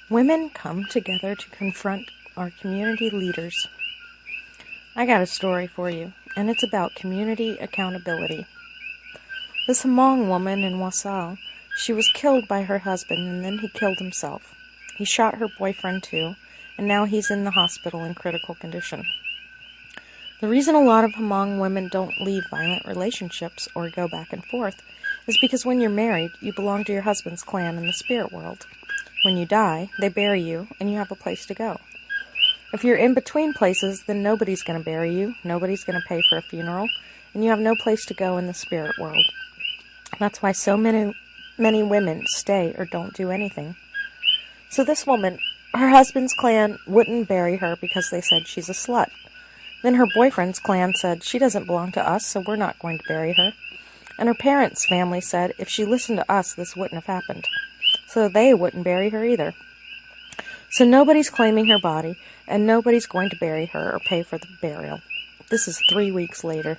Women come together to confront our community leaders. I got a story for you, and it's about community accountability. This Hmong woman in Wausau, she was killed by her husband, and then he killed himself. He shot her boyfriend too, and now he's in the hospital in critical condition. The reason a lot of Hmong women don't leave violent relationships or go back and forth is because when you're married, you belong to your husband's clan in the spirit world. When you die, they bury you, and you have a place to go. If you're in between places, then nobody's going to bury you, nobody's going to pay for a funeral, and you have no place to go in the spirit world. That's why so many women stay or don't do anything. So this woman, her husband's clan wouldn't bury her because they said she's a slut. Then her boyfriend's clan said she doesn't belong to us, so we're not going to bury her. And her parents' family said if she listened to us, this wouldn't have happened. So they wouldn't bury her either. So nobody's claiming her body, and nobody's going to bury her or pay for the burial. This is 3 weeks later.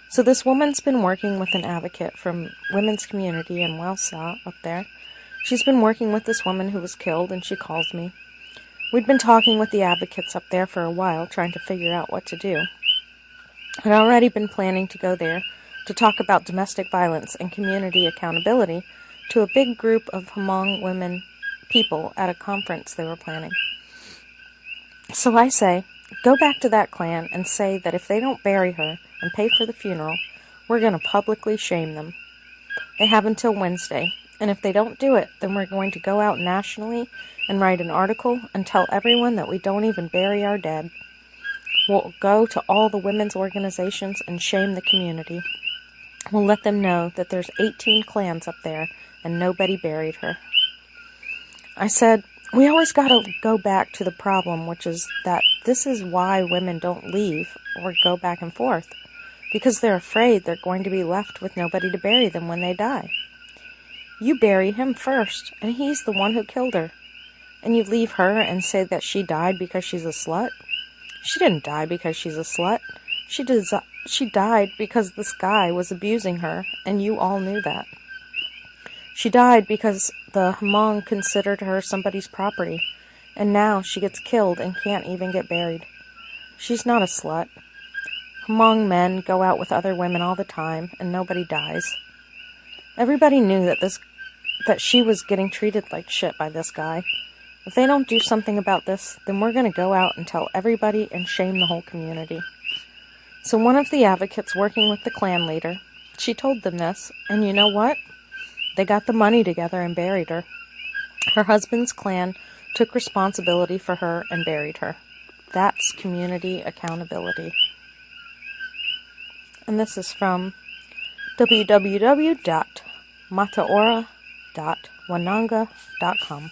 So this woman's been working with an advocate from women's community in Wausau up there. She's been working with this woman who was killed, and she calls me. We'd been talking with the advocates up there for a while, trying to figure out what to do. I'd already been planning to go there to talk about domestic violence and community accountability to a big group of Hmong women people at a conference they were planning. So I say, go back to that clan and say that if they don't bury her and pay for the funeral, we're going to publicly shame them. They have until Wednesday, and if they don't do it, then we're going to go out nationally and write an article and tell everyone that we don't even bury our dead. We'll go to all the women's organizations and shame the community. We'll let them know that there's 18 clans up there and nobody buried her. I said, we always got to go back to the problem, which is that this is why women don't leave or go back and forth, because they're afraid they're going to be left with nobody to bury them when they die. You bury him first, and he's the one who killed her. And you leave her and say that she died because she's a slut? She didn't die because she's a slut. She died because this guy was abusing her, and you all knew that. She died because the Hmong considered her somebody's property, and now she gets killed and can't even get buried. She's not a slut. Hmong men go out with other women all the time, and nobody dies. Everybody knew that she was getting treated like shit by this guy. If they don't do something about this, then we're going to go out and tell everybody and shame the whole community. So one of the advocates working with the clan leader, she told them this, and you know what? They got the money together and buried her. Her husband's clan took responsibility for her and buried her. That's community accountability. And this is from www.mataora.wananga.com.